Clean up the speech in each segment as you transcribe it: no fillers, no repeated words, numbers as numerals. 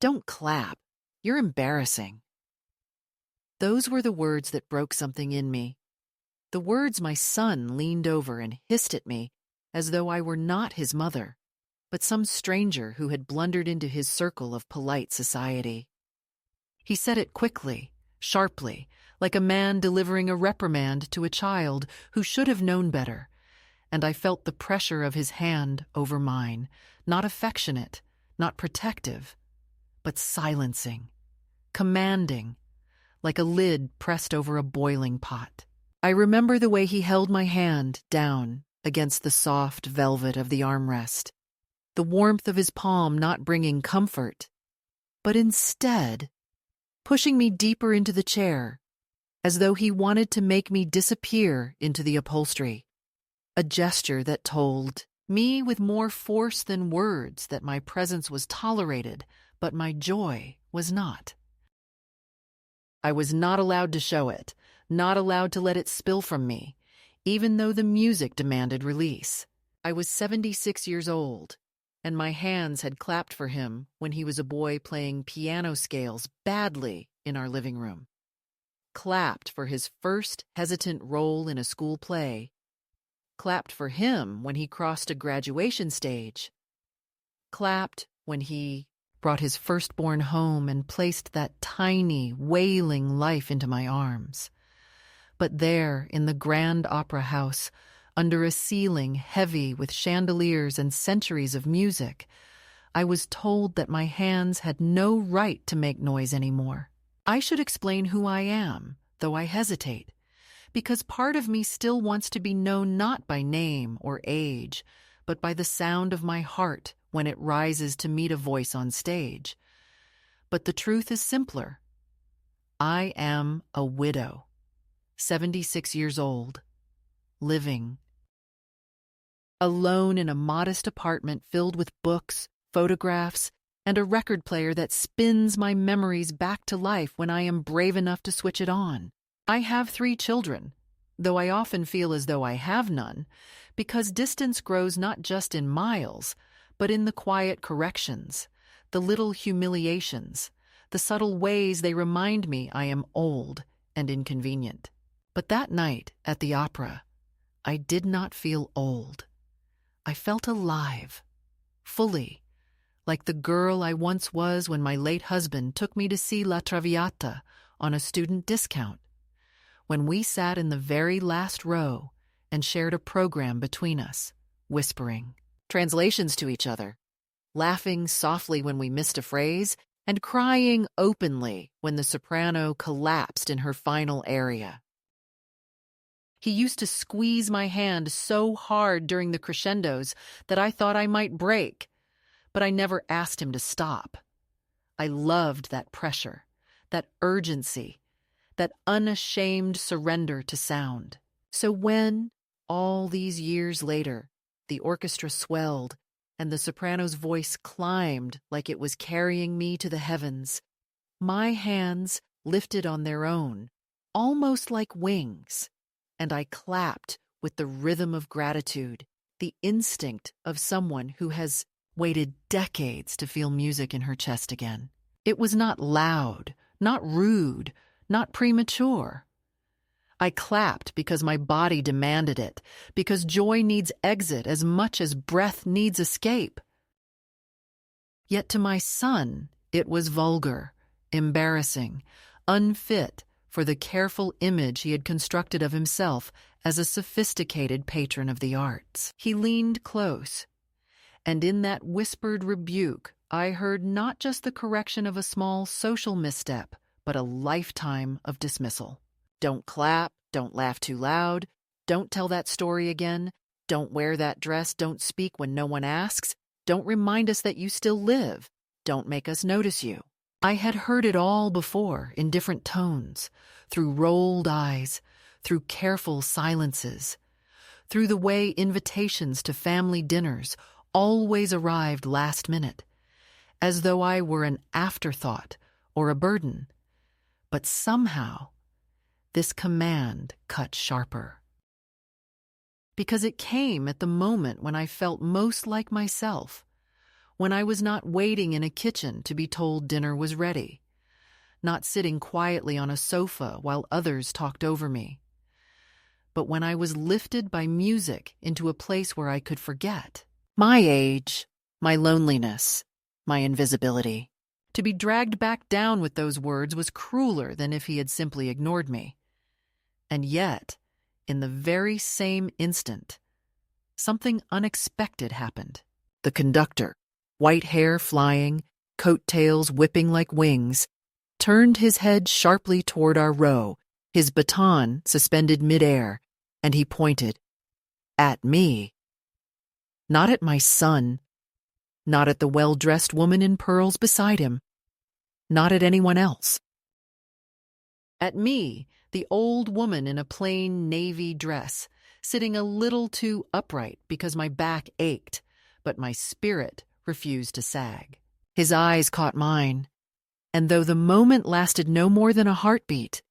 Don't clap. You're embarrassing. Those were the words that broke something in me. The words my son leaned over and hissed at me as though I were not his mother, but some stranger who had blundered into his circle of polite society. He said it quickly, sharply, like a man delivering a reprimand to a child who should have known better, and I felt the pressure of his hand over mine, not affectionate, not protective, but silencing, commanding, like a lid pressed over a boiling pot. I remember the way he held my hand down against the soft velvet of the armrest, the warmth of his palm not bringing comfort, but instead pushing me deeper into the chair, as though he wanted to make me disappear into the upholstery, a gesture that told me with more force than words that my presence was tolerated, but my joy was not. I was not allowed to show it, not allowed to let it spill from me, even though the music demanded release. I was 76 years old, and my hands had clapped for him when he was a boy playing piano scales badly in our living room. Clapped for his first hesitant role in a school play. Clapped for him when he crossed a graduation stage. Clapped when he brought his firstborn home and placed that tiny, wailing life into my arms. But there, in the grand opera house, under a ceiling heavy with chandeliers and centuries of music, I was told that my hands had no right to make noise anymore. I should explain who I am, though I hesitate, because part of me still wants to be known not by name or age, but by the sound of my heart when it rises to meet a voice on stage. But the truth is simpler. I am a widow, 76 years old, living alone in a modest apartment filled with books, photographs, and a record player that spins my memories back to life when I am brave enough to switch it on. I have 3 children, though I often feel as though I have none, because distance grows not just in miles, but in the quiet corrections, the little humiliations, the subtle ways they remind me I am old and inconvenient. But that night at the opera, I did not feel old. I felt alive, fully, like the girl I once was when my late husband took me to see La Traviata on a student discount, when we sat in the very last row and shared a program between us, whispering translations to each other, laughing softly when we missed a phrase, and crying openly when the soprano collapsed in her final aria. He used to squeeze my hand so hard during the crescendos that I thought I might break, but I never asked him to stop. I loved that pressure, that urgency, that unashamed surrender to sound. So when, all these years later, the orchestra swelled and the soprano's voice climbed like it was carrying me to the heavens, my hands lifted on their own, almost like wings, and I clapped with the rhythm of gratitude, the instinct of someone who has waited decades to feel music in her chest again. It was not loud, not rude, not premature. I clapped because my body demanded it, because joy needs exit as much as breath needs escape. Yet to my son, it was vulgar, embarrassing, unfit for the careful image he had constructed of himself as a sophisticated patron of the arts. He leaned close, and in that whispered rebuke, I heard not just the correction of a small social misstep, but a lifetime of dismissal. Don't clap, don't laugh too loud, don't tell that story again, don't wear that dress, don't speak when no one asks, don't remind us that you still live, don't make us notice you. I had heard it all before in different tones, through rolled eyes, through careful silences, through the way invitations to family dinners always arrived last minute, as though I were an afterthought or a burden. But somehow, this command cut sharper. Because it came at the moment when I felt most like myself, when I was not waiting in a kitchen to be told dinner was ready, not sitting quietly on a sofa while others talked over me, but when I was lifted by music into a place where I could forget my age, my loneliness, my invisibility. To be dragged back down with those words was crueler than if he had simply ignored me. And yet, in the very same instant, something unexpected happened. The conductor, white hair flying, coattails whipping like wings, turned his head sharply toward our row, his baton suspended midair, and he pointed at me. Not at my son, not at the well-dressed woman in pearls beside him, not at anyone else. At me, the old woman in a plain navy dress, sitting a little too upright because my back ached, but my spirit refused to sag. His eyes caught mine, and though the moment lasted no more than a heartbeat,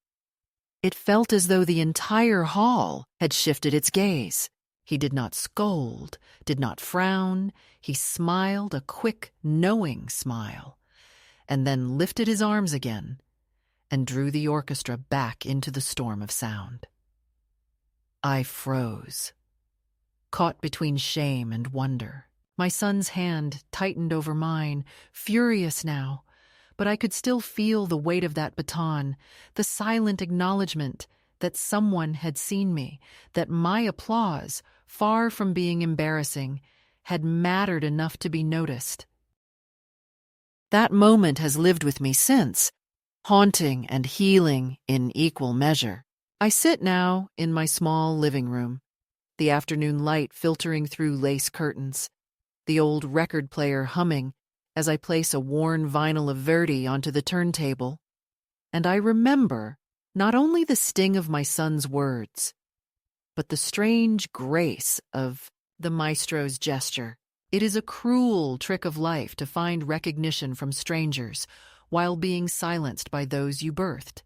it felt as though the entire hall had shifted its gaze. He did not scold, did not frown. He smiled a quick, knowing smile, and then lifted his arms again and drew the orchestra back into the storm of sound. I froze, caught between shame and wonder. My son's hand tightened over mine, furious now, but I could still feel the weight of that baton, the silent acknowledgement that someone had seen me, that my applause, far from being embarrassing, had mattered enough to be noticed. That moment has lived with me since, haunting and healing in equal measure. I sit now in my small living room, the afternoon light filtering through lace curtains, the old record player humming as I place a worn vinyl of Verdi onto the turntable, and I remember not only the sting of my son's words, but the strange grace of the Maestro's gesture. It is a cruel trick of life to find recognition from strangers while being silenced by those you birthed,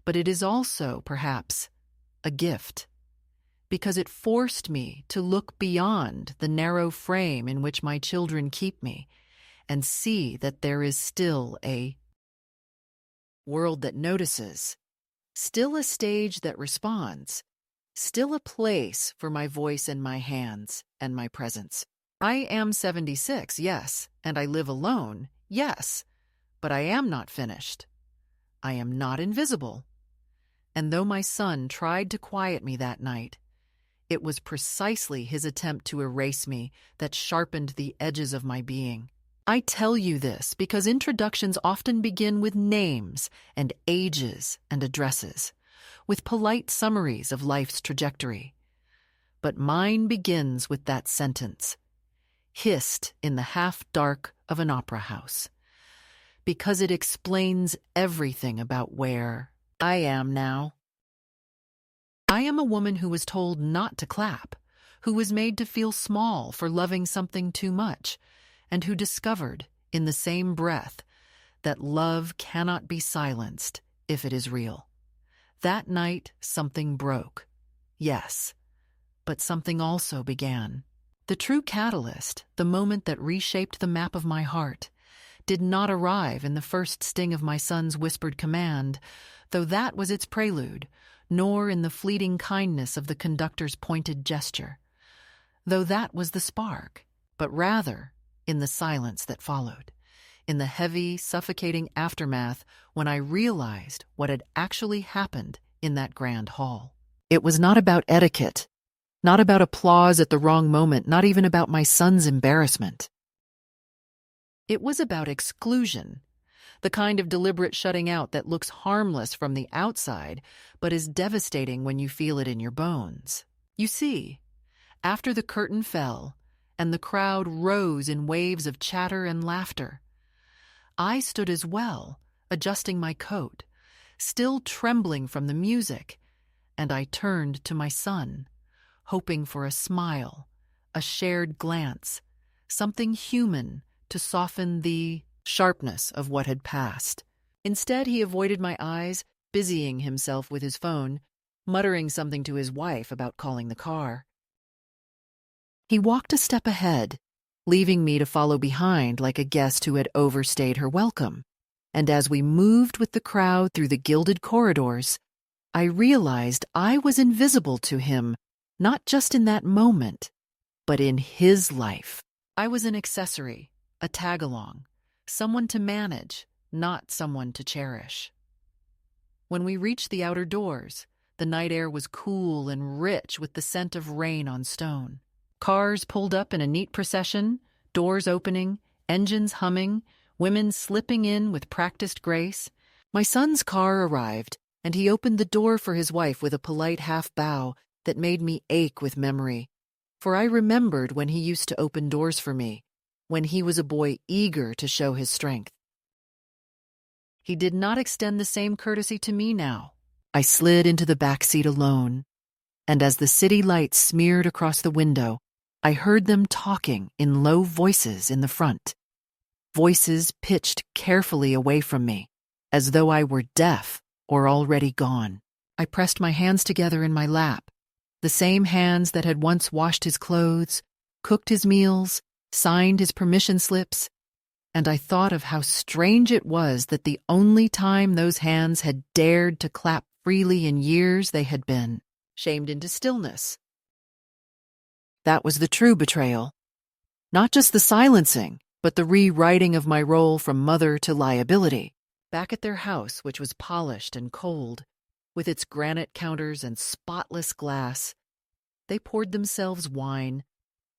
but it is also, perhaps, a gift, because it forced me to look beyond the narrow frame in which my children keep me and see that there is still a world that notices, still a stage that responds, still a place for my voice and my hands and my presence. I am 76, yes, and I live alone, yes, but I am not finished. I am not invisible. And though my son tried to quiet me that night, it was precisely his attempt to erase me that sharpened the edges of my being. I tell you this because introductions often begin with names and ages and addresses, with polite summaries of life's trajectory. But mine begins with that sentence, hissed in the half-dark of an opera house, because it explains everything about where I am now. I am a woman who was told not to clap, who was made to feel small for loving something too much, and who discovered, in the same breath, that love cannot be silenced if it is real. That night, something broke. Yes, but something also began. The true catalyst, the moment that reshaped the map of my heart, did not arrive in the first sting of my son's whispered command, though that was its prelude, nor in the fleeting kindness of the conductor's pointed gesture, though that was the spark, but rather in the silence that followed, in the heavy, suffocating aftermath when I realized what had actually happened in that grand hall. It was not about etiquette, not about applause at the wrong moment, not even about my son's embarrassment. It was about exclusion, the kind of deliberate shutting out that looks harmless from the outside, but is devastating when you feel it in your bones. You see, after the curtain fell and the crowd rose in waves of chatter and laughter, I stood as well, adjusting my coat, still trembling from the music, and I turned to my son, hoping for a smile, a shared glance, something human to soften the sharpness of what had passed. Instead, he avoided my eyes, busying himself with his phone, muttering something to his wife about calling the car. He walked a step ahead, leaving me to follow behind like a guest who had overstayed her welcome. And as we moved with the crowd through the gilded corridors, I realized I was invisible to him, not just in that moment, but in his life. I was an accessory, a tag-along, someone to manage, not someone to cherish. When we reached the outer doors, the night air was cool and rich with the scent of rain on stone. Cars pulled up in a neat procession, doors opening, engines humming, women slipping in with practiced grace. My son's car arrived, and he opened the door for his wife with a polite half-bow that made me ache with memory. For I remembered when he used to open doors for me, when he was a boy eager to show his strength. He did not extend the same courtesy to me now. I slid into the back seat alone, and as the city lights smeared across the window, I heard them talking in low voices in the front. Voices pitched carefully away from me, as though I were deaf or already gone. I pressed my hands together in my lap, the same hands that had once washed his clothes, cooked his meals, signed his permission slips, and I thought of how strange it was that the only time those hands had dared to clap freely in years they had been shamed into stillness. That was the true betrayal. Not just the silencing, but the rewriting of my role from mother to liability. Back at their house, which was polished and cold, with its granite counters and spotless glass, they poured themselves wine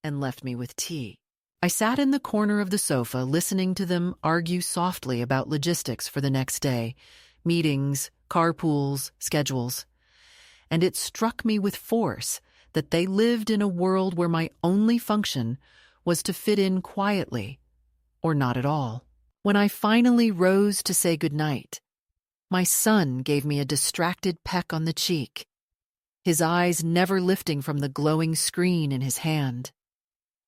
and left me with tea. I sat in the corner of the sofa listening to them argue softly about logistics for the next day, meetings, carpools, schedules, and it struck me with force that they lived in a world where my only function was to fit in quietly, or not at all. When I finally rose to say goodnight, my son gave me a distracted peck on the cheek, his eyes never lifting from the glowing screen in his hand.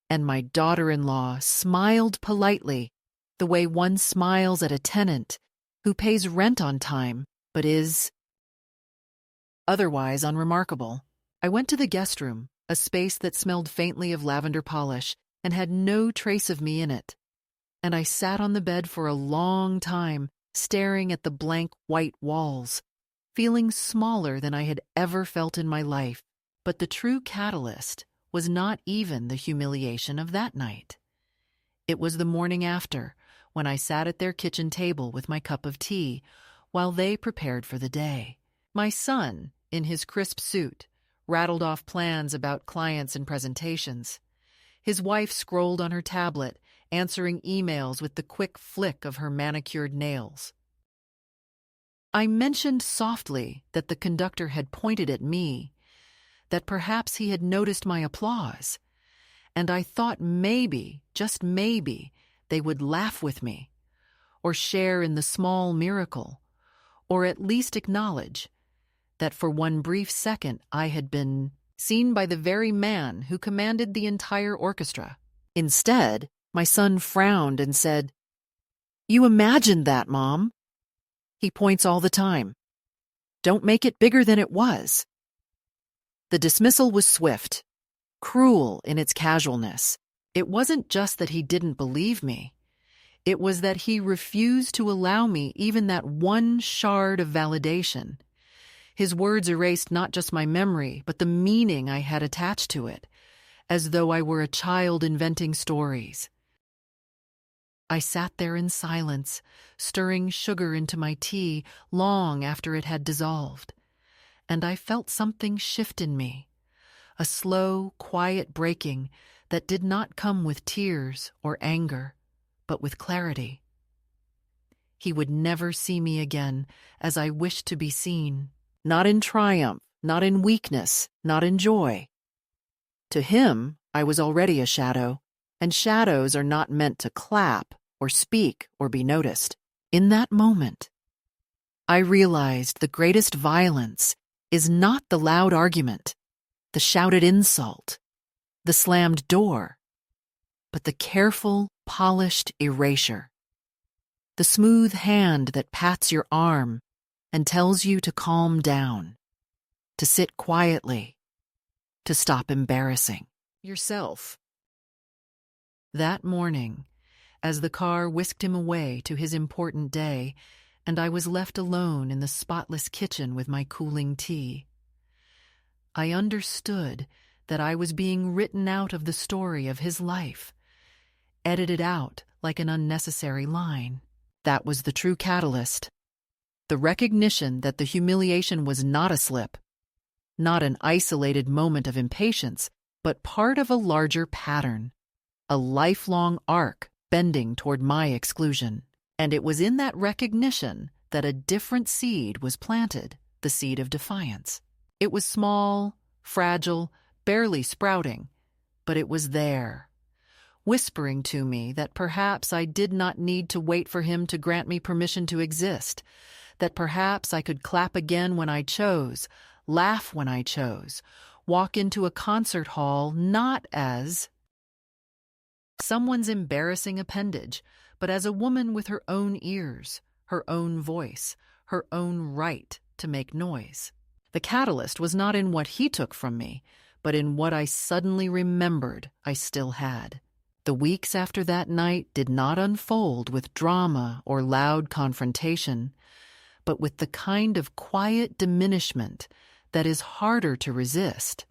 And my daughter-in-law smiled politely, the way one smiles at a tenant who pays rent on time but is otherwise unremarkable. I went to the guest room, a space that smelled faintly of lavender polish and had no trace of me in it. And I sat on the bed for a long time, staring at the blank white walls, feeling smaller than I had ever felt in my life. But the true catalyst was not even the humiliation of that night. It was the morning after, when I sat at their kitchen table with my cup of tea, while they prepared for the day. My son, in his crisp suit, rattled off plans about clients and presentations. His wife scrolled on her tablet, answering emails with the quick flick of her manicured nails. I mentioned softly that the conductor had pointed at me, that perhaps he had noticed my applause, and I thought maybe, just maybe, they would laugh with me, or share in the small miracle, or at least acknowledge that for one brief second I had been seen by the very man who commanded the entire orchestra. Instead, my son frowned and said, "You imagined that, Mom. He points all the time. Don't make it bigger than it was." The dismissal was swift, cruel in its casualness. It wasn't just that he didn't believe me. It was that he refused to allow me even that one shard of validation. His words erased not just my memory, but the meaning I had attached to it, as though I were a child inventing stories. I sat there in silence, stirring sugar into my tea long after it had dissolved, and I felt something shift in me, a slow, quiet breaking that did not come with tears or anger, but with clarity. He would never see me again as I wished to be seen, not in triumph, not in weakness, not in joy. To him, I was already a shadow, and shadows are not meant to clap or speak or be noticed. In that moment, I realized the greatest violence is not the loud argument, the shouted insult, the slammed door, but the careful, polished erasure. The smooth hand that pats your arm and tells you to calm down, to sit quietly, to stop embarrassing yourself. That morning, as the car whisked him away to his important day, and I was left alone in the spotless kitchen with my cooling tea, I understood that I was being written out of the story of his life, edited out like an unnecessary line. That was the true catalyst. The recognition that the humiliation was not a slip, not an isolated moment of impatience, but part of a larger pattern, a lifelong arc bending toward my exclusion. And it was in that recognition that a different seed was planted, the seed of defiance. It was small, fragile, barely sprouting, but it was there, whispering to me that perhaps I did not need to wait for him to grant me permission to exist, that perhaps I could clap again when I chose, laugh when I chose, walk into a concert hall not as someone's embarrassing appendage, but as a woman with her own ears, her own voice, her own right to make noise. The catalyst was not in what he took from me, but in what I suddenly remembered I still had. The weeks after that night did not unfold with drama or loud confrontation, but with the kind of quiet diminishment that is harder to resist,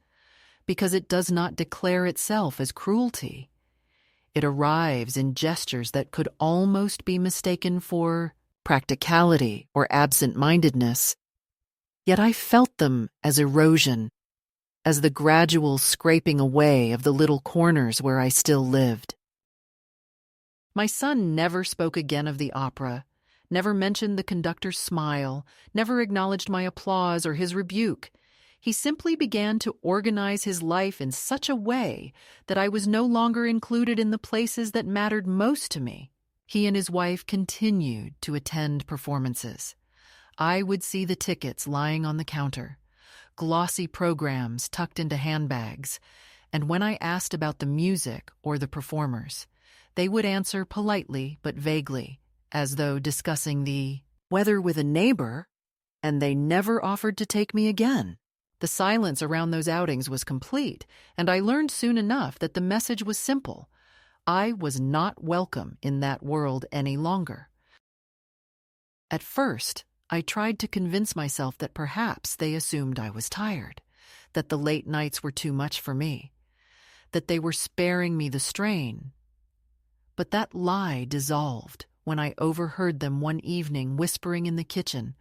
because it does not declare itself as cruelty. It arrives in gestures that could almost be mistaken for practicality or absent-mindedness, yet I felt them as erosion, as the gradual scraping away of the little corners where I still lived. My son never spoke again of the opera, never mentioned the conductor's smile, never acknowledged my applause or his rebuke. He simply began to organize his life in such a way that I was no longer included in the places that mattered most to me. He and his wife continued to attend performances. I would see the tickets lying on the counter, glossy programs tucked into handbags, and when I asked about the music or the performers, they would answer politely but vaguely, as though discussing the weather with a neighbor, and they never offered to take me again. The silence around those outings was complete, and I learned soon enough that the message was simple. I was not welcome in that world any longer. At first, I tried to convince myself that perhaps they assumed I was tired, that the late nights were too much for me, that they were sparing me the strain. But that lie dissolved when I overheard them one evening whispering in the kitchen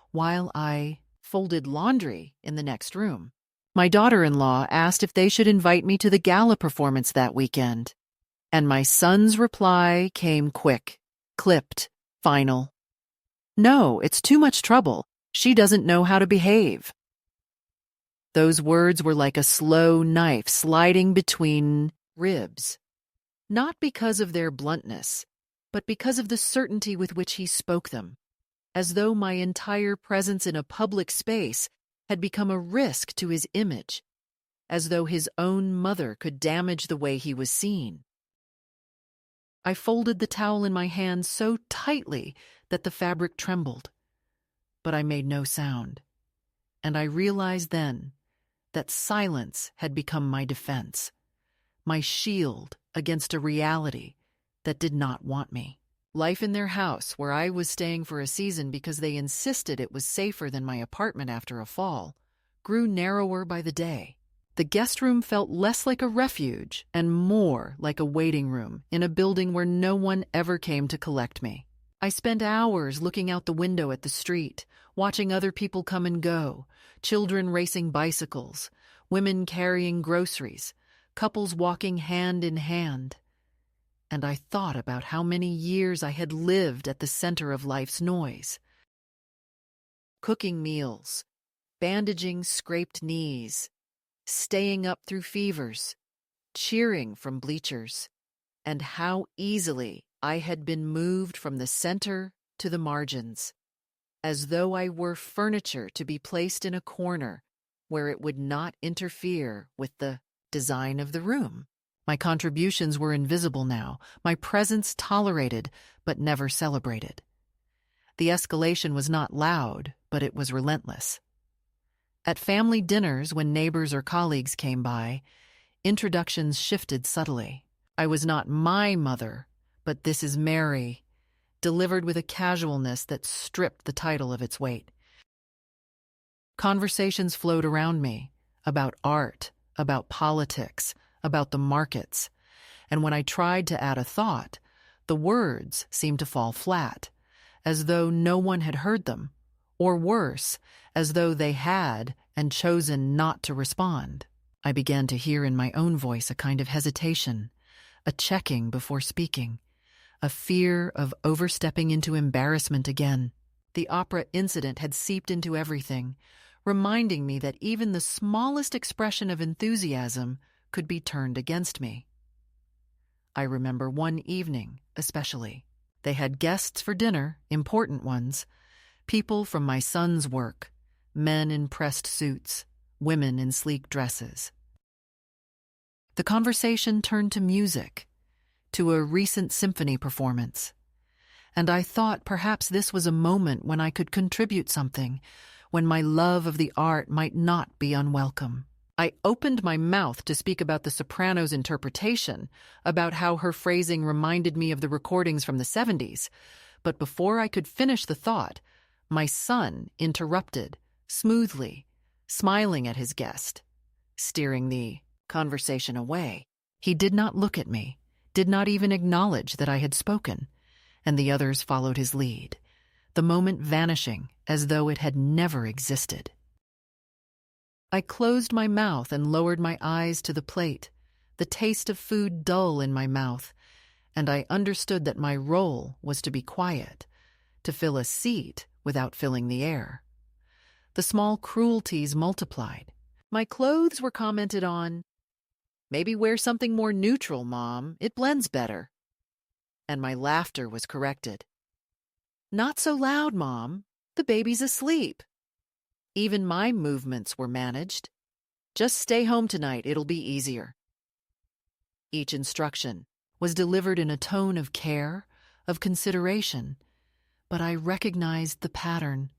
while I folded laundry in the next room. My daughter-in-law asked if they should invite me to the gala performance that weekend, and my son's reply came quick, clipped, final. "No, it's too much trouble. She doesn't know how to behave." Those words were like a slow knife sliding between ribs, not because of their bluntness, but because of the certainty with which he spoke them, as though my entire presence in a public space had become a risk to his image, as though his own mother could damage the way he was seen. I folded the towel in my hand so tightly that the fabric trembled, but I made no sound, and I realized then that silence had become my defense, my shield against a reality that did not want me. Life in their house, where I was staying for a season because they insisted it was safer than my apartment after a fall, grew narrower by the day. The guest room felt less like a refuge and more like a waiting room in a building where no one ever came to collect me. I spent hours looking out the window at the street, watching other people come and go, children racing bicycles, women carrying groceries, couples walking hand in hand. And I thought about how many years I had lived at the center of life's noise. Cooking meals, bandaging scraped knees, staying up through fevers, cheering from bleachers, and how easily I had been moved from the center to the margins, as though I were furniture to be placed in a corner where it would not interfere with the design of the room. My contributions were invisible now, my presence tolerated but never celebrated. The escalation was not loud, but it was relentless. At family dinners, when neighbors or colleagues came by, introductions shifted subtly. I was not my mother, but this is Mary, delivered with a casualness that stripped the title of its weight. Conversations flowed around me about art, about politics, about the markets, and when I tried to add a thought, the words seemed to fall flat, as though no one had heard them, or worse, as though they had and chosen not to respond. I began to hear in my own voice a kind of hesitation, a checking before speaking, a fear of overstepping into embarrassment again. The opera incident had seeped into everything, reminding me that even the smallest expression of enthusiasm could be turned against me. I remember one evening, especially. They had guests for dinner, important ones, people from my son's work, men in pressed suits, women in sleek dresses. The conversation turned to music, to a recent symphony performance, and I thought perhaps this was a moment when I could contribute something, when my love of the art might not be unwelcome. I opened my mouth to speak about the soprano's interpretation, about how her phrasing reminded me of the recordings from the 70s, but before I could finish the thought, my son interrupted, smoothly, smiling at his guest, steering the conversation away. He did not look at me, did not even acknowledge that I had spoken, and the others followed his lead, the moment vanishing as though it had never existed. I closed my mouth and lowered my eyes to the plate, the taste of food dull in my mouth, and I understood that my role was to be quiet, to fill a seat without filling the air. The small cruelties multiplied. My clothes were commented on. "Maybe wear something more neutral, Mom. It blends better." And my laughter was corrected. "Not so loud, Mom. The baby's asleep." Even my movements were managed. "Just stay home tonight, it'll be easier." Each instruction was delivered in a tone of care, of consideration, but I recognized the pattern.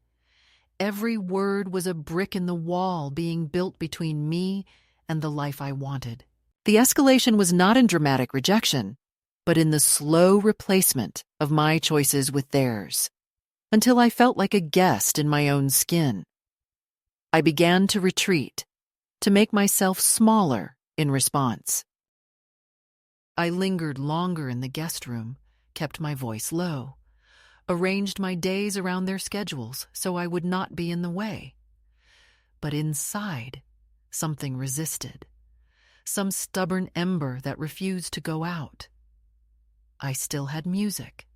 Every word was a brick in the wall being built between me and the life I wanted. The escalation was not in dramatic rejection, but in the slow replacement of my choices with theirs, until I felt like a guest in my own skin. I began to retreat, to make myself smaller in response. I lingered longer in the guest room, kept my voice low, arranged my days around their schedules so I would not be in the way. But inside, something resisted, some stubborn ember that refused to go out. I still had music.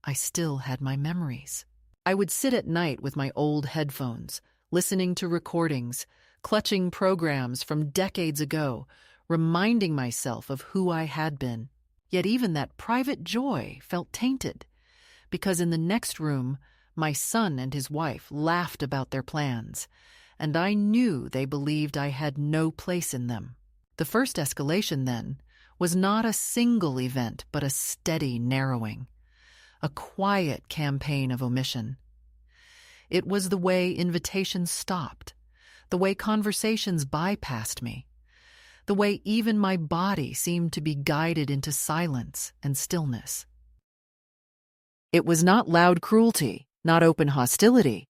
I still had my memories. I would sit at night with my old headphones, listening to recordings, clutching programs from decades ago, reminding myself of who I had been. Yet even that private joy felt tainted, because in the next room, my son and his wife laughed about their plans, and I knew they believed I had no place in them. The first escalation, then, was not a single event, but a steady narrowing, a quiet campaign of omission. It was the way invitations stopped, the way conversations bypassed me, the way even my body seemed to be guided into silence and stillness. It was not loud cruelty, not open hostility,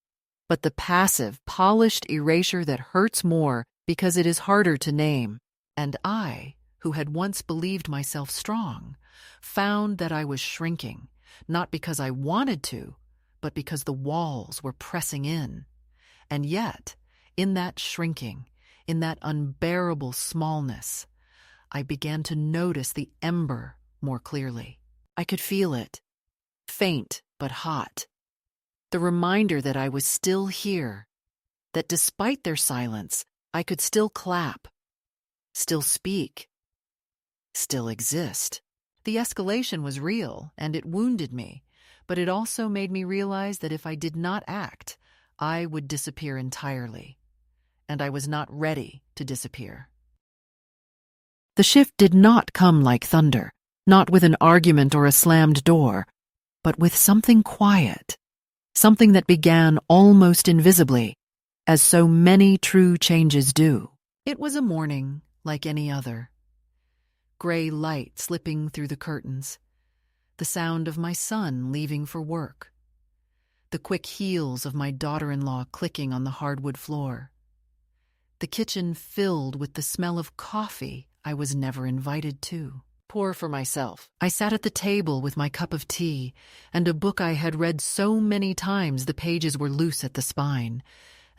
but the passive, polished erasure that hurts more because it is harder to name. And I, who had once believed myself strong, found that I was shrinking, not because I wanted to, but because the walls were pressing in. And yet, in that shrinking, in that unbearable smallness, I began to notice the ember more clearly. I could feel it, faint but hot. The reminder that I was still here, that despite their silence, I could still clap, still speak, still exist. The escalation was real, and it wounded me, but it also made me realize that if I did not act, I would disappear entirely, and I was not ready to disappear. The shift did not come like thunder, not with an argument or a slammed door, but with something quiet, something that began almost invisibly, as so many true changes do. It was a morning like any other. gray light slipping through the curtains, the sound of my son leaving for work, the quick heels of my daughter-in-law clicking on the hardwood floor, the kitchen filled with the smell of coffee I was never invited to. Pour for myself. I sat at the table with my cup of tea and a book I had read so many times the pages were loose at the spine,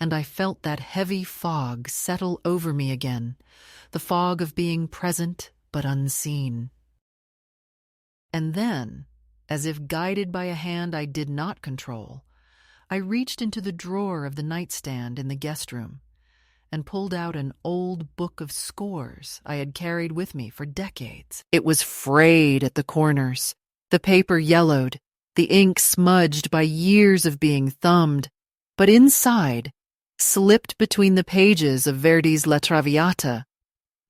and I felt that heavy fog settle over me again, the fog of being present but unseen. And then, as if guided by a hand I did not control, I reached into the drawer of the nightstand in the guest room and pulled out an old book of scores I had carried with me for decades. It was frayed at the corners, the paper yellowed, the ink smudged by years of being thumbed, but inside, slipped between the pages of Verdi's La Traviata,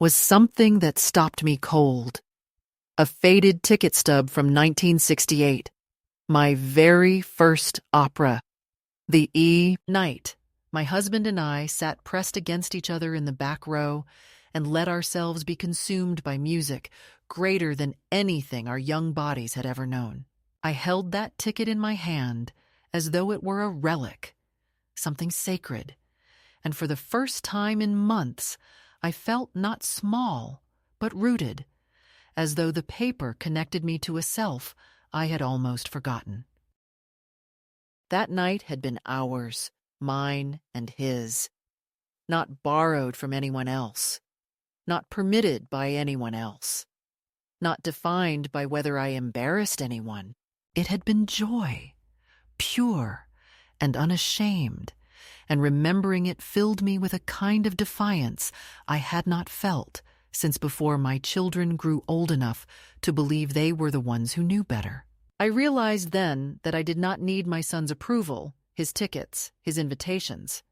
was something that stopped me cold. A faded ticket stub from 1968, my very first opera, the E-Night. My husband and I sat pressed against each other in the back row and let ourselves be consumed by music greater than anything our young bodies had ever known. I held that ticket in my hand as though it were a relic, something sacred, and for the first time in months I felt not small, but rooted, as though the paper connected me to a self I had almost forgotten. That night had been ours, mine and his, not borrowed from anyone else, not permitted by anyone else, not defined by whether I embarrassed anyone. It had been joy, pure and unashamed, and remembering it filled me with a kind of defiance I had not felt since before my children grew old enough to believe they were the ones who knew better. I realized then that I did not need my son's approval, his tickets, his invitations.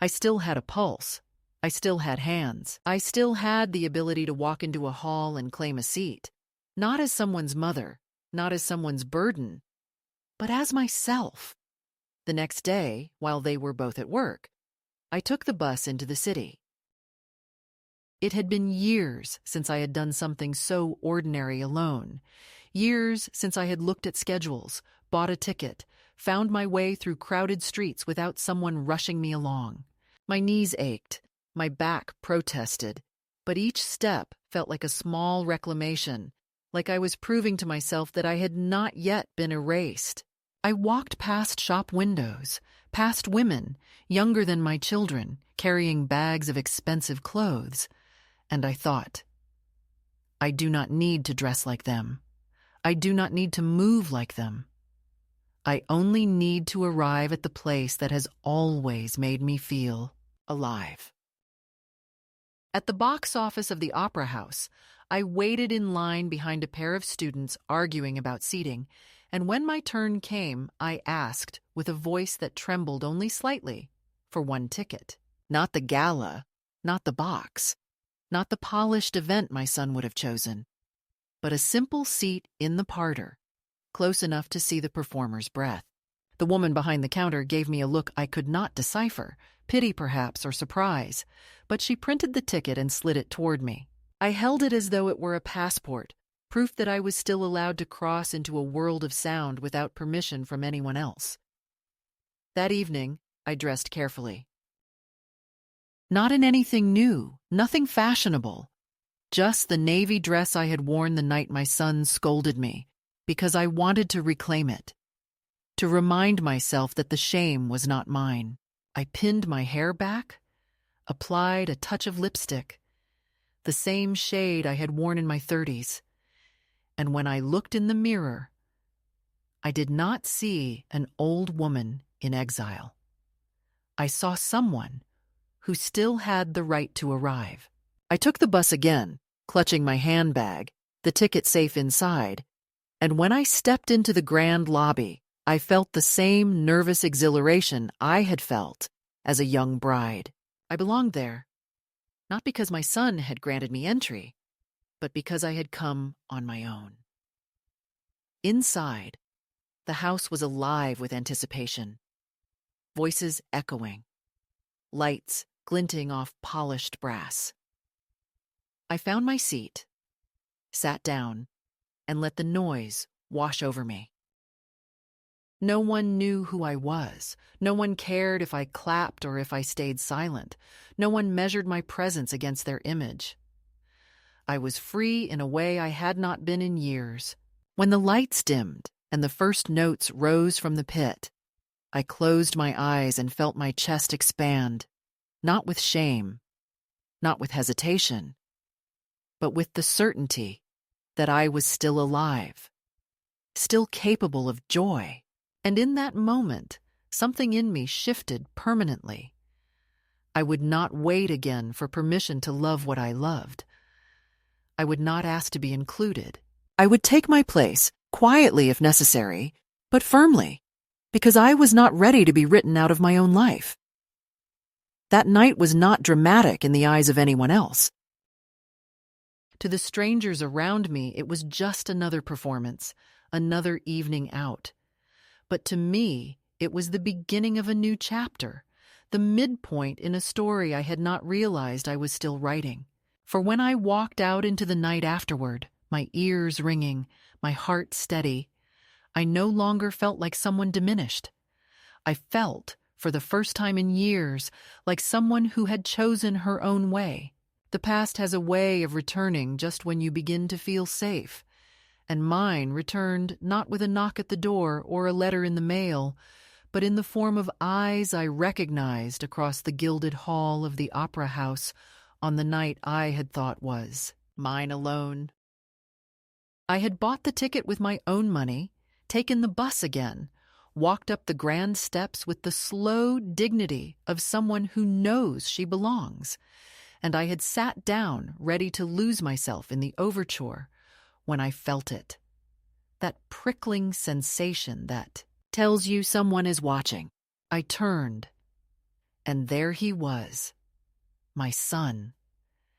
I still had a pulse. I still had hands. I still had the ability to walk into a hall and claim a seat, not as someone's mother, not as someone's burden, but as myself. The next day, while they were both at work, I took the bus into the city. It had been years since I had done something so ordinary alone, years since I had looked at schedules, bought a ticket, found my way through crowded streets without someone rushing me along. My knees ached, my back protested, but each step felt like a small reclamation, like I was proving to myself that I had not yet been erased. I walked past shop windows, past women, younger than my children, carrying bags of expensive clothes, and I thought, I do not need to dress like them. I do not need to move like them. I only need to arrive at the place that has always made me feel alive. At the box office of the Opera House, I waited in line behind a pair of students arguing about seating, and when my turn came, I asked, with a voice that trembled only slightly, for one ticket. Not the gala, not the box, not the polished event my son would have chosen, but a simple seat in the parlor, close enough to see the performer's breath. The woman behind the counter gave me a look I could not decipher, pity perhaps or surprise, but she printed the ticket and slid it toward me. I held it as though it were a passport, proof that I was still allowed to cross into a world of sound without permission from anyone else. That evening, I dressed carefully. Not in anything new, nothing fashionable, just the navy dress I had worn the night my son scolded me, because I wanted to reclaim it, to remind myself that the shame was not mine. I pinned my hair back, applied a touch of lipstick, the same shade I had worn in my 30s, and when I looked in the mirror, I did not see an old woman in exile. I saw someone who still had the right to arrive. I took the bus again, clutching my handbag, the ticket safe inside, and when I stepped into the grand lobby, I felt the same nervous exhilaration I had felt as a young bride. I belonged there, not because my son had granted me entry, but because I had come on my own. Inside, the house was alive with anticipation, voices echoing, lights glinting off polished brass. I found my seat, sat down, and let the noise wash over me. No one knew who I was. No one cared if I clapped or if I stayed silent. No one measured my presence against their image. I was free in a way I had not been in years. When the lights dimmed and the first notes rose from the pit, I closed my eyes and felt my chest expand, not with shame, not with hesitation, but with the certainty that I was still alive, still capable of joy. And in that moment, something in me shifted permanently. I would not wait again for permission to love what I loved. I would not ask to be included. I would take my place, quietly if necessary, but firmly, because I was not ready to be written out of my own life. That night was not dramatic in the eyes of anyone else. To the strangers around me, it was just another performance, another evening out. But to me, it was the beginning of a new chapter, the midpoint in a story I had not realized I was still writing. For when I walked out into the night afterward, my ears ringing, my heart steady, I no longer felt like someone diminished. I felt, for the first time in years, like someone who had chosen her own way. The past has a way of returning just when you begin to feel safe. And mine returned not with a knock at the door or a letter in the mail, but in the form of eyes I recognized across the gilded hall of the opera house on the night I had thought was mine alone. I had bought the ticket with my own money, taken the bus again, walked up the grand steps with the slow dignity of someone who knows she belongs, and I had sat down ready to lose myself in the overture when I felt it. That prickling sensation that tells you someone is watching. I turned, and there he was, my son,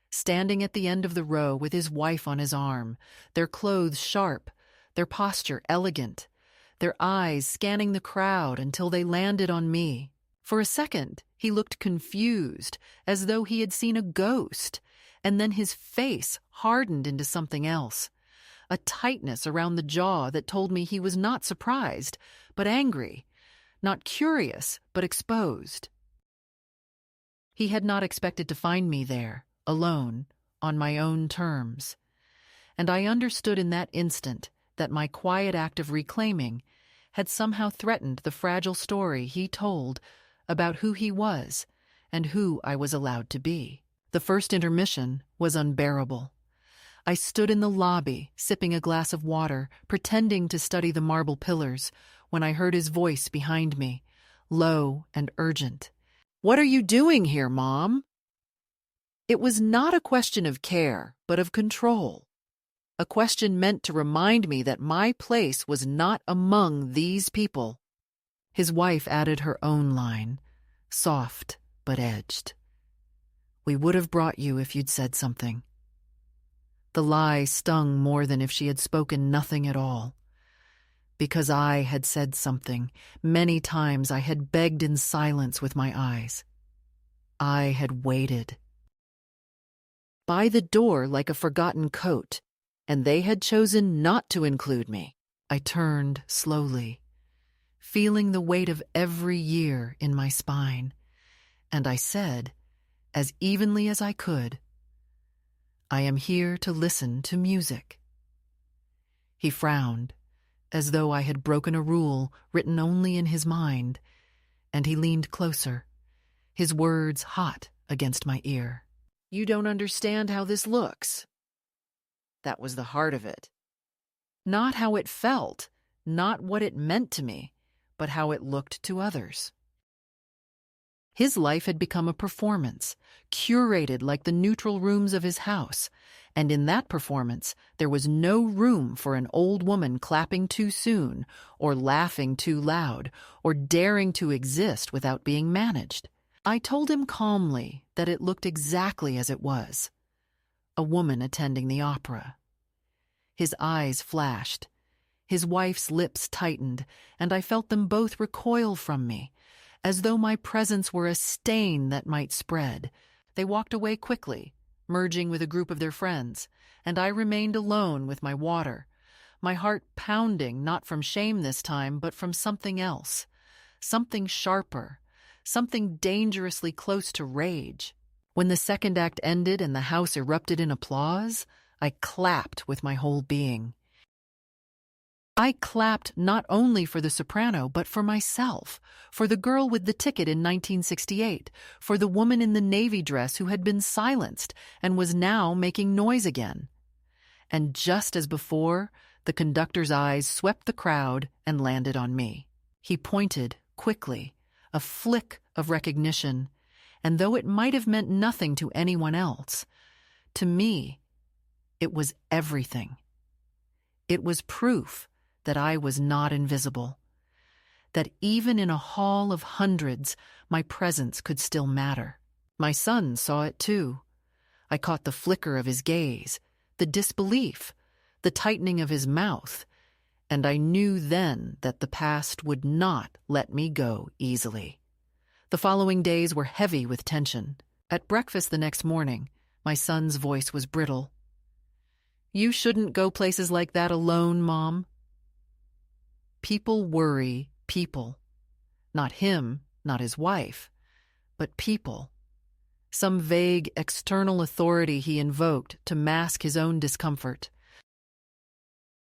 standing at the end of the row with his wife on his arm, their clothes sharp, their posture elegant, their eyes scanning the crowd until they landed on me. For a second, he looked confused, as though he had seen a ghost, and then his face hardened into something else. A tightness around the jaw that told me he was not surprised, but angry, not curious, but exposed. He had not expected to find me there, alone, on my own terms. And I understood in that instant that my quiet act of reclaiming had somehow threatened the fragile story he told about who he was and who I was allowed to be. The first intermission was unbearable. I stood in the lobby, sipping a glass of water, pretending to study the marble pillars, when I heard his voice behind me, low and urgent. "What are you doing here, Mom?" It was not a question of care, but of control. A question meant to remind me that my place was not among these people. His wife added her own line, soft but edged. "We would have brought you if you'd said something." The lie stung more than if she had spoken nothing at all. Because I had said something, many times I had begged in silence with my eyes. I had waited. By the door like a forgotten coat, and they had chosen not to include me. I turned slowly, feeling the weight of every year in my spine, and I said, as evenly as I could, "I am here to listen to music." He frowned, as though I had broken a rule written only in his mind, and he leaned closer, his words hot against my ear. "You don't understand how this looks." That was the heart of it. Not how it felt, not what it meant to me, but how it looked to others. His life had become a performance, curated like the neutral rooms of his house, and in that performance there was no room for an old woman clapping too soon, or laughing too loud, or daring to exist without being managed. I told him calmly that it looked exactly as it was, a woman attending the opera. His eyes flashed, his wife's lips tightened, and I felt them both recoil from me, as though my presence were a stain that might spread. They walked away quickly, merging with a group of their friends, and I remained alone with my water, my heart pounding not from shame this time, but from something else, something sharper, something dangerously close to rage. When the second act ended and the house erupted in applause, I clapped with my whole being. I clapped not only for the soprano, but for myself, for the girl with the ticket in 1968, for the woman in the navy dress who had been silenced and was now making noise again. And just as before, the conductor's eyes swept the crowd and landed on me. He pointed quickly, a flick of recognition, and though it might have meant nothing to anyone else, to me, it was everything. It was proof that I was not invisible, that even in a hall of hundreds, my presence could still matter. My son saw it too. I caught the flicker of his gaze, the disbelief, the tightening of his mouth, and I knew then that the past would not let me go easily. The following days were heavy with tension. At breakfast the next morning, my son's voice was brittle. "You shouldn't go places like that alone, Mom." People worry people. Not him, not his wife, but people. Some vague external authority he invoked to mask his own discomfort.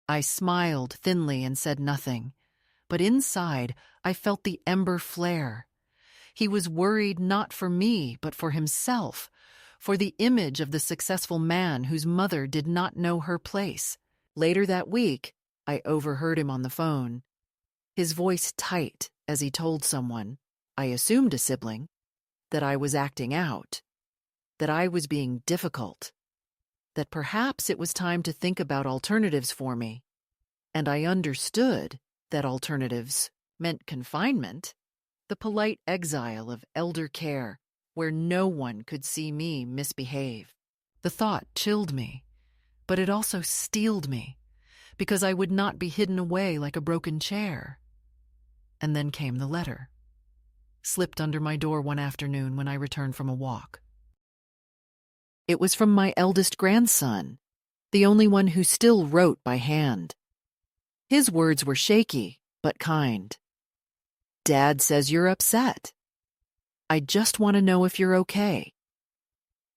I smiled thinly and said nothing, but inside I felt the ember flare. He was worried not for me, but for himself, for the image of the successful man whose mother did not know her place. Later that week, I overheard him on the phone, his voice tight as he told someone, I assumed a sibling, that I was acting out, that I was being difficult, that perhaps it was time to think about alternatives for me. And I understood that alternatives meant confinement, the polite exile of elder care, where no one could see me misbehave. The thought chilled me, but it also steeled me, because I would not be hidden away like a broken chair. And then came the letter, slipped under my door one afternoon when I returned from a walk. It was from my eldest grandson, the only one who still wrote by hand. His words were shaky, but kind. "Dad says you're upset. I just want to know if you're okay.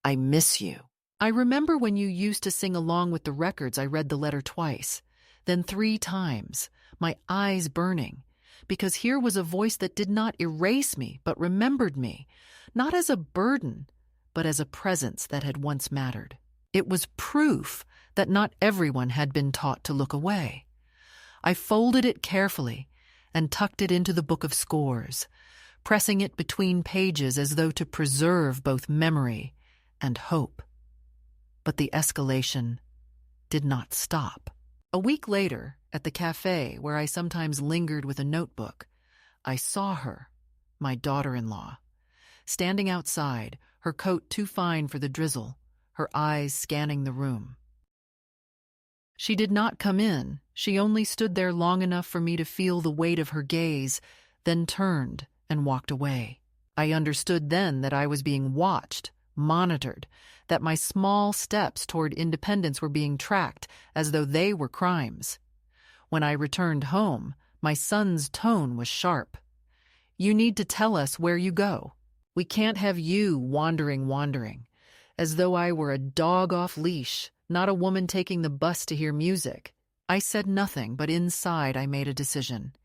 I miss you." I remember when you used to sing along with the records. I read the letter twice, then 3 times, my eyes burning, because here was a voice that did not erase me, but remembered me, not as a burden, but as a presence that had once mattered. It was proof that not everyone had been taught to look away. I folded it carefully and tucked it into the book of scores, pressing it between pages as though to preserve both memory and hope. But the escalation did not stop. A week later, at the cafe where I sometimes lingered with a notebook, I saw her, my daughter-in-law, standing outside, her coat too fine for the drizzle, her eyes scanning the room. She did not come in. She only stood there long enough for me to feel the weight of her gaze, then turned and walked away. I understood then that I was being watched, monitored, that my small steps toward independence were being tracked as though they were crimes. When I returned home, my son's tone was sharp. "You need to tell us where you go. We can't have you wandering, as though I were a dog off leash, not a woman taking the bus to hear music." I said nothing, but inside I made a decision.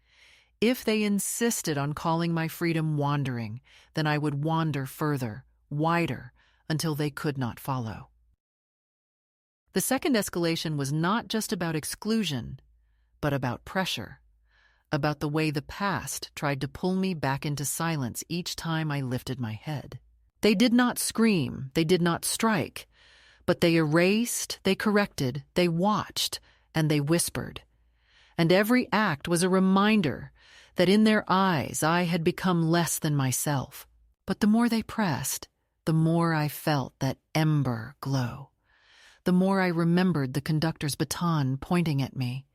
If they insisted on calling my freedom wandering, then I would wander further, wider, until they could not follow. The second escalation was not just about exclusion, but about pressure, about the way the past tried to pull me back into silence each time I lifted my head. They did not scream, they did not strike, but they erased, they corrected, they watched, and they whispered. And every act was a reminder that in their eyes I had become less than myself. But the more they pressed, the more I felt that ember glow. The more I remembered the conductor's baton pointing at me,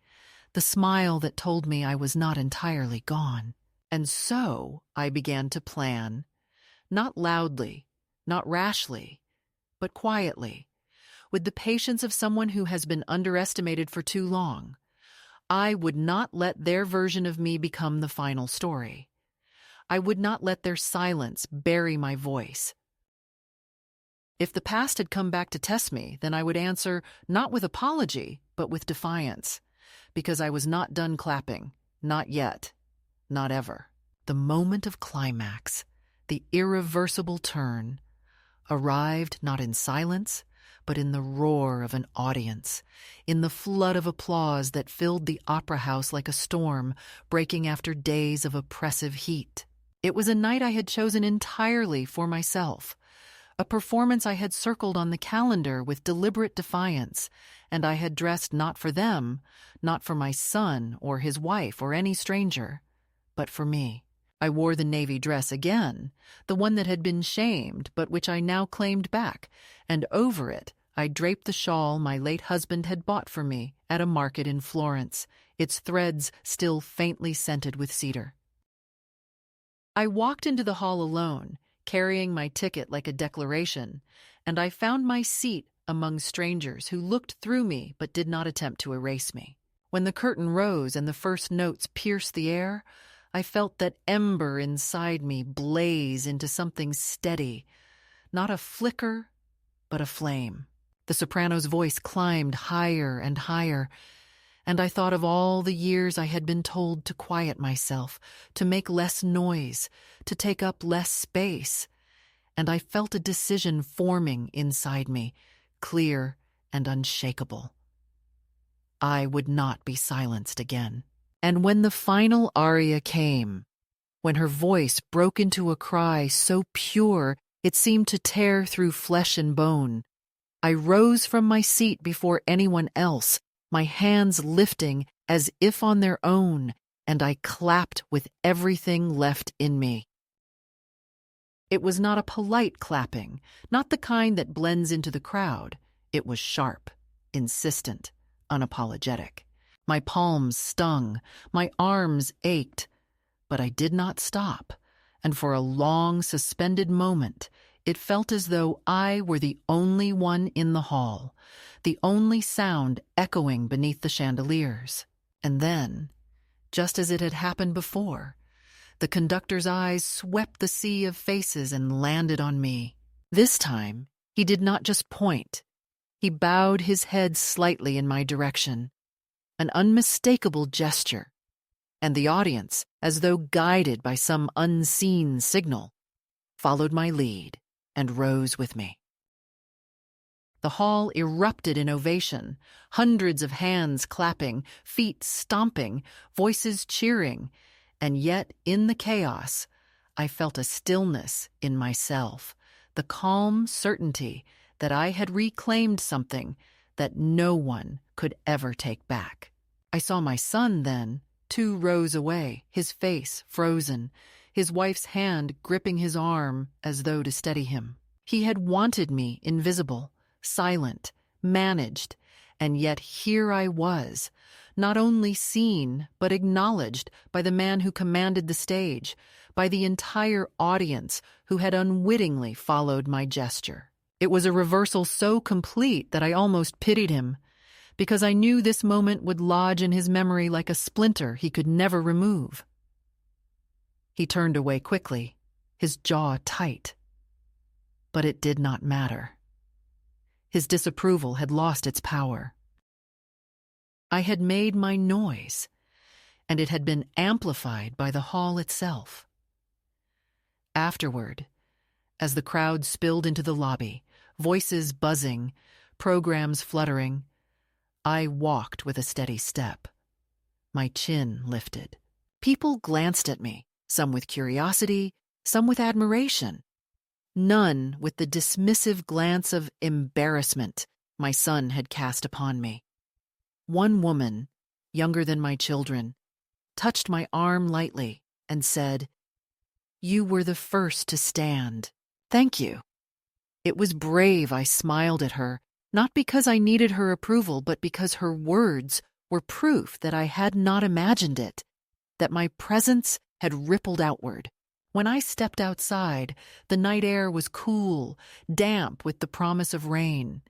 the smile that told me I was not entirely gone. And so I began to plan, not loudly, not rashly, but quietly, with the patience of someone who has been underestimated for too long. I would not let their version of me become the final story. I would not let their silence bury my voice. If the past had come back to test me, then I would answer not with apology, but with defiance, because I was not done clapping. Not yet. Not ever. The moment of climax, the irreversible turn, arrived not in silence, but in the roar of an audience, in the flood of applause that filled the opera house like a storm breaking after days of oppressive heat. It was a night I had chosen entirely for myself, a performance I had circled on the calendar with deliberate defiance, and I had dressed not for them, not for my son or his wife or any stranger, but for me. I wore the navy dress again, the one that had been shamed but which I now claimed back, and over it I draped the shawl my late husband had bought for me at a market in Florence, its threads still faintly scented with cedar. I walked into the hall alone, carrying my ticket like a declaration, and I found my seat among strangers who looked through me but did not attempt to erase me. When the curtain rose and the first notes pierced the air, I felt that ember inside me blaze into something steady, not a flicker, but a flame. The soprano's voice climbed higher and higher, and I thought of all the years I had been told to quiet myself, to make less noise, to take up less space, and I felt a decision forming inside me, clear and unshakable. I would not be silenced again. And when the final aria came, when her voice broke into a cry so pure it seemed to tear through flesh and bone, I rose from my seat before anyone else, my hands lifting as if on their own, and I clapped with everything left in me. It was not a polite clapping, not the kind that blends into the crowd. It was sharp, insistent, unapologetic. My palms stung, my arms ached, but I did not stop, and for a long, suspended moment, it felt as though I were the only one in the hall, the only sound echoing beneath the chandeliers. And then, just as it had happened before, the conductor's eyes swept the sea of faces and landed on me. This time, he did not just point. He bowed his head slightly in my direction, an unmistakable gesture, and the audience, as though guided by some unseen signal, followed my lead and rose with me. The hall erupted in ovation, hundreds of hands clapping, feet stomping, voices cheering, and yet in the chaos, I felt a stillness in myself, the calm certainty that I had reclaimed something that no one could ever take back. I saw my son then, 2 rows away, his face frozen, his wife's hand gripping his arm as though to steady him. He had wanted me invisible, silent, managed, and yet here I was, not only seen but acknowledged by the man who commanded the stage, by the entire audience who had unwittingly followed my gesture. It was a reversal so complete that I almost pitied him, because I knew this moment would lodge in his memory like a splinter he could never remove. He turned away quickly, his jaw tight. But it did not matter. His disapproval had lost its power. I had made my noise, and it had been amplified by the hall itself. Afterward, as the crowd spilled into the lobby, voices buzzing, programs fluttering, I walked with a steady step, my chin lifted. People glanced at me, some with curiosity, some with admiration, none with the dismissive glance of embarrassment my son had cast upon me. One woman, younger than my children, touched my arm lightly and said, "You were the first to stand. Thank you." It was brave. I smiled at her, not because I needed her approval, but because her words were proof that I had not imagined it, that my presence had rippled outward, When I stepped outside, the night air was cool, damp with the promise of rain,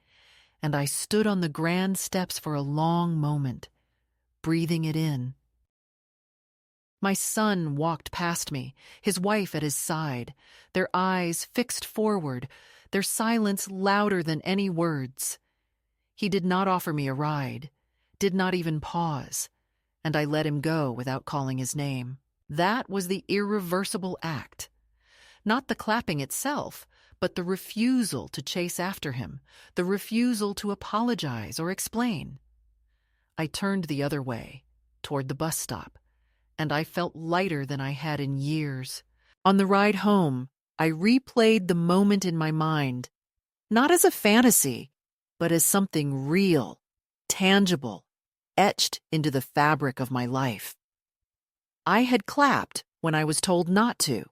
and I stood on the grand steps for a long moment, breathing it in. My son walked past me, his wife at his side, their eyes fixed forward, their silence louder than any words. He did not offer me a ride, did not even pause, and I let him go without calling his name. That was the irreversible act. Not the clapping itself, but the refusal to chase after him, the refusal to apologize or explain. I turned the other way, toward the bus stop, and I felt lighter than I had in years. On the ride home, I replayed the moment in my mind, not as a fantasy, but as something real, tangible, etched into the fabric of my life. I had clapped when I was told not to.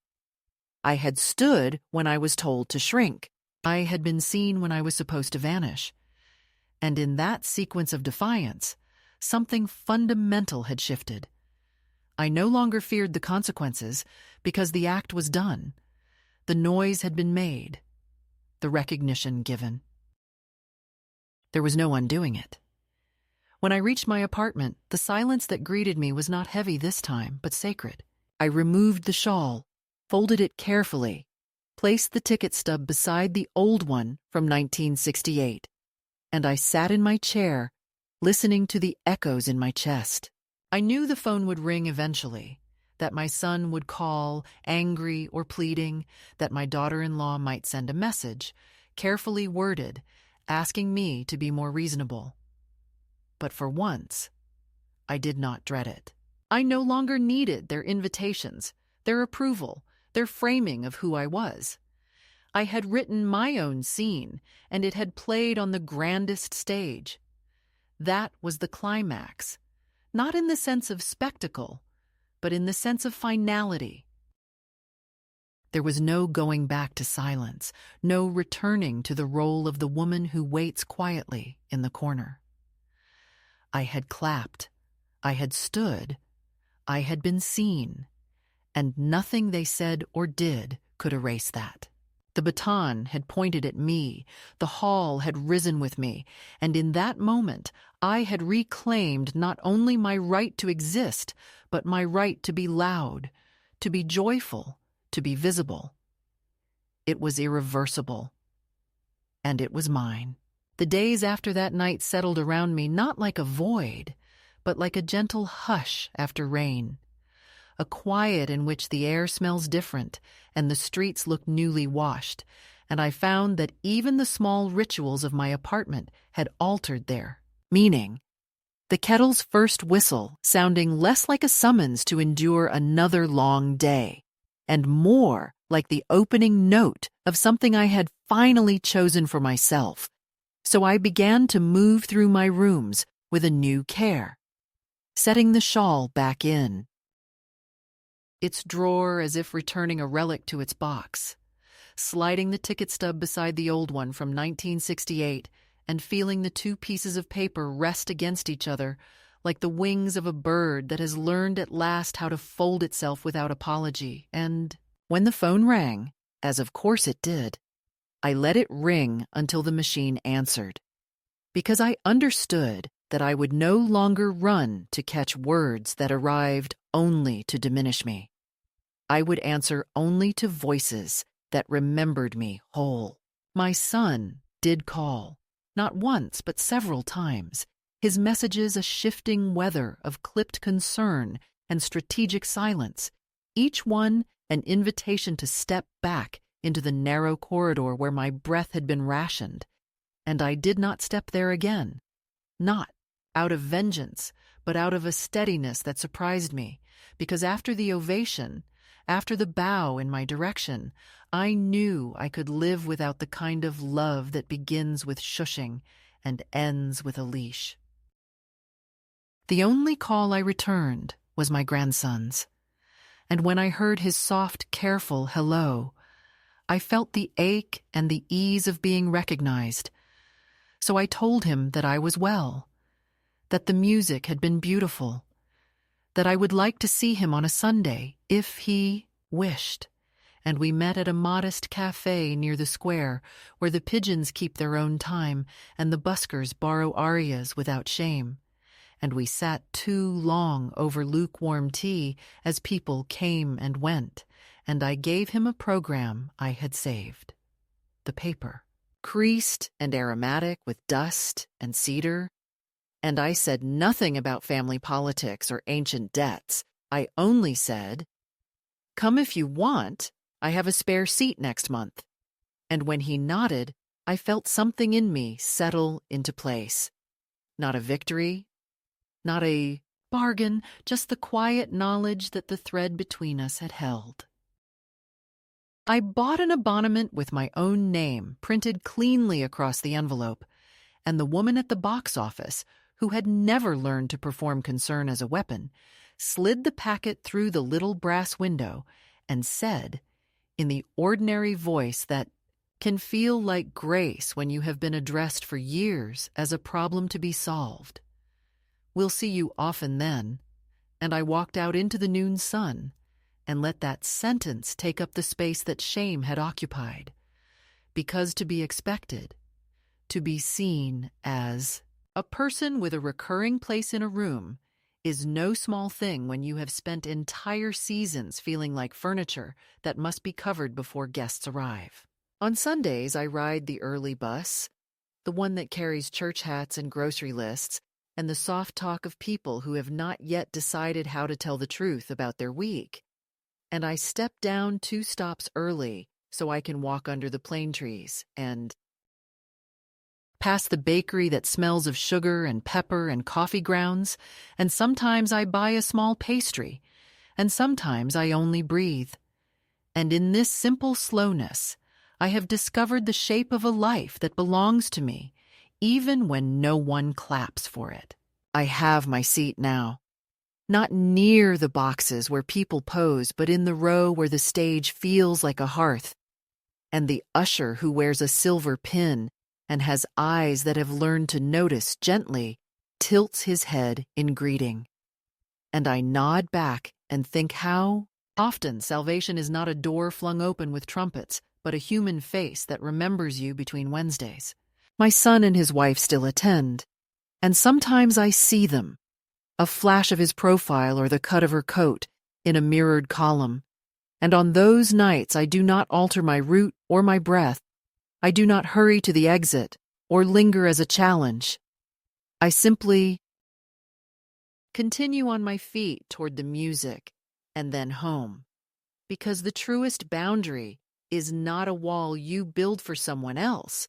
I had stood when I was told to shrink. I had been seen when I was supposed to vanish. And in that sequence of defiance, something fundamental had shifted. I no longer feared the consequences because the act was done. The noise had been made, the recognition given. There was no undoing it. When I reached my apartment, the silence that greeted me was not heavy this time, but sacred. I removed the shawl, folded it carefully, placed the ticket stub beside the old one from 1968, and I sat in my chair, listening to the echoes in my chest. I knew the phone would ring eventually, that my son would call, angry or pleading, that my daughter-in-law might send a message, carefully worded, asking me to be more reasonable. But for once, I did not dread it. I no longer needed their invitations, their approval, their framing of who I was. I had written my own scene, and it had played on the grandest stage. That was the climax, not in the sense of spectacle, but in the sense of finality. There was no going back to silence, no returning to the role of the woman who waits quietly in the corner. I had clapped, I had stood, I had been seen, and nothing they said or did could erase that. The baton had pointed at me, the hall had risen with me, and in that moment I had reclaimed not only my right to exist, but my right to be loud, to be joyful, to be visible. It was irreversible, and it was mine. The days after that night settled around me not like a void, but like a gentle hush after rain, a quiet in which the air smells different and the streets look newly washed, and I found that even the small rituals of my apartment had altered their meaning. The kettle's first whistle sounding less like a summons to endure another long day, and more like the opening note of something I had finally chosen for myself. So I began to move through my rooms with a new care, setting the shawl back in its drawer as if returning a relic to its box, sliding the ticket stub beside the old one from 1968 and feeling the two pieces of paper rest against each other like the wings of a bird that has learned at last how to fold itself without apology. And when the phone rang, as of course it did, I let it ring until the machine answered, because I understood that I would no longer run to catch words that arrived only to diminish me. I would answer only to voices that remembered me whole. My son did call, not once but several times, his messages a shifting weather of clipped concern and strategic silence, each one an invitation to step back into the narrow corridor where my breath had been rationed, and I did not step there again, not out of vengeance, but out of a steadiness that surprised me, because after the ovation, after the bow in my direction, I knew I could live without the kind of love that begins with shushing and ends with a leash. The only call I returned was my grandson's, and when I heard his soft, careful hello, I felt the ache and the ease of being recognized. So I told him that I was well, that the music had been beautiful, that I would like to see him on a Sunday if he wished, and we met at a modest cafe near the square where the pigeons keep their own time and the buskers borrow arias without shame. And we sat too long over lukewarm tea as people came and went, and I gave him a program I had saved. The paper, creased and aromatic with dust and cedar. And I said nothing about family politics or ancient debts. I only said, "Come if you want. I have a spare seat next month." And when he nodded, I felt something in me settle into place. Not a victory, not a bargain, just the quiet knowledge that the thread between us had held. I bought an abonnement with my own name printed cleanly across the envelope, and the woman at the box office, who had never learned to perform concern as a weapon, slid the packet through the little brass window and said, in the ordinary voice that can feel like grace when you have been addressed for years as a problem to be solved, "We'll see you often then." And I walked out into the noon sun and let that sentence take up the space that shame had occupied. Because to be expected, to be seen as a person with a recurring place in a room, is no small thing when you have spent entire seasons feeling like furniture that must be covered before guests arrive. On Sundays, I ride the early bus, the one that carries church hats and grocery lists, and the soft talk of people who have not yet decided how to tell the truth about their week. And I step down 2 stops early so I can walk under the plane trees and past the bakery that smells of sugar and pepper and coffee grounds, and sometimes I buy a small pastry, and sometimes I only breathe. And in this simple slowness, I have discovered the shape of a life that belongs to me, even when no one claps for it. I have my seat now. Not near the boxes where people pose, but in the row where the stage feels like a hearth, and the usher who wears a silver pin and has eyes that have learned to notice gently tilts his head in greeting. And I nod back and think how often salvation is not a door flung open with trumpets, but a human face that remembers you between Wednesdays. My son and his wife still attend, and sometimes I see them, a flash of his profile or the cut of her coat in a mirrored column. And on those nights I do not alter my route or my breath. I do not hurry to the exit or linger as a challenge. I simply continue on my feet toward the music and then home, because the truest boundary is not a wall you build for someone else,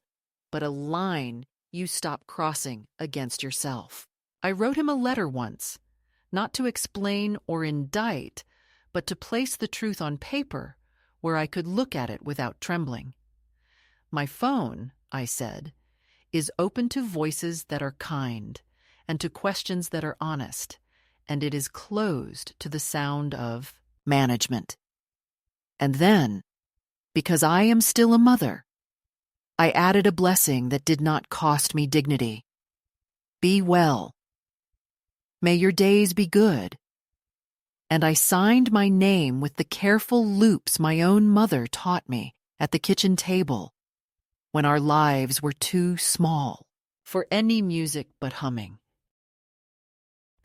but a line you stop crossing against yourself. I wrote him a letter once, not to explain or indict, but to place the truth on paper where I could look at it without trembling. My phone, I said, is open to voices that are kind and to questions that are honest, and it is closed to the sound of management. And then, because I am still a mother, I added a blessing that did not cost me dignity. Be well. May your days be good. And I signed my name with the careful loops my own mother taught me at the kitchen table when our lives were too small for any music but humming.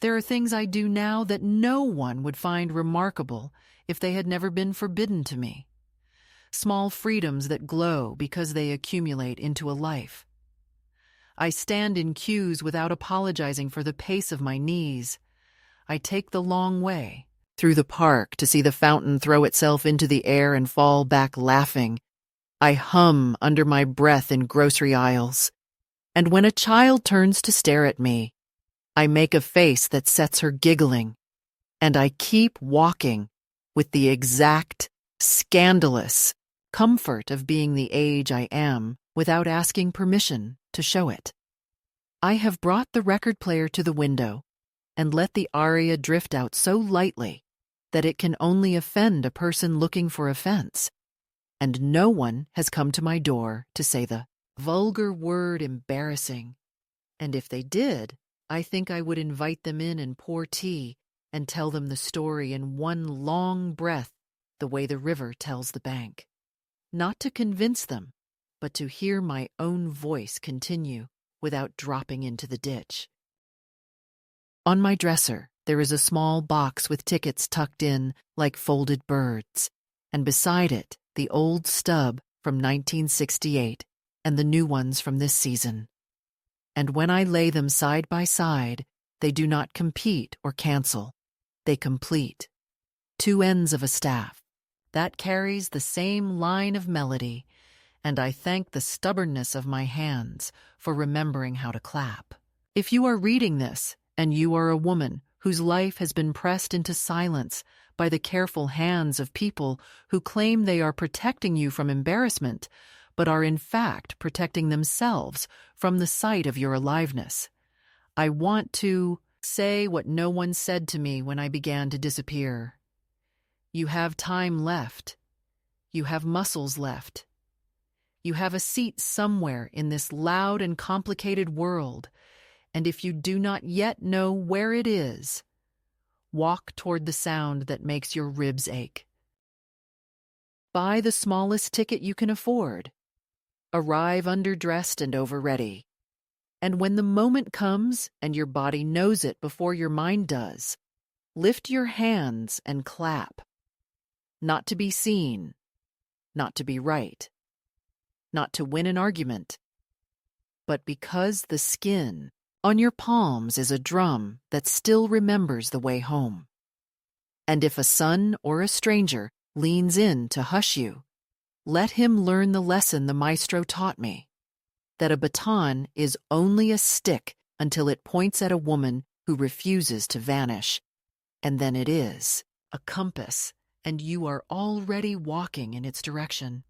There are things I do now that no one would find remarkable if they had never been forbidden to me. Small freedoms that glow because they accumulate into a life. I stand in queues without apologizing for the pace of my knees. I take the long way through the park to see the fountain throw itself into the air and fall back laughing. I hum under my breath in grocery aisles. And when a child turns to stare at me, I make a face that sets her giggling. And I keep walking with the exact, scandalous comfort of being the age I am without asking permission to show it. I have brought the record player to the window and let the aria drift out so lightly that it can only offend a person looking for offense. And no one has come to my door to say the vulgar word embarrassing. And if they did, I think I would invite them in and pour tea and tell them the story in one long breath the way the river tells the bank. Not to convince them, but to hear my own voice continue without dropping into the ditch. On my dresser, there is a small box with tickets tucked in like folded birds, and beside it, the old stub from 1968 and the new ones from this season. And when I lay them side by side, they do not compete or cancel. They complete. Two ends of a staff. That carries the same line of melody, and I thank the stubbornness of my hands for remembering how to clap. If you are reading this, and you are a woman whose life has been pressed into silence by the careful hands of people who claim they are protecting you from embarrassment, but are in fact protecting themselves from the sight of your aliveness, I want to say what no one said to me when I began to disappear. You have time left. You have muscles left. You have a seat somewhere in this loud and complicated world, and if you do not yet know where it is, walk toward the sound that makes your ribs ache. Buy the smallest ticket you can afford. Arrive underdressed and over-ready. And when the moment comes and your body knows it before your mind does, lift your hands and clap. Not to be seen, not to be right, not to win an argument, but because the skin on your palms is a drum that still remembers the way home. And if a son or a stranger leans in to hush you, let him learn the lesson the Maestro taught me, that a baton is only a stick until it points at a woman who refuses to vanish, and then it is a compass, and you are already walking in its direction.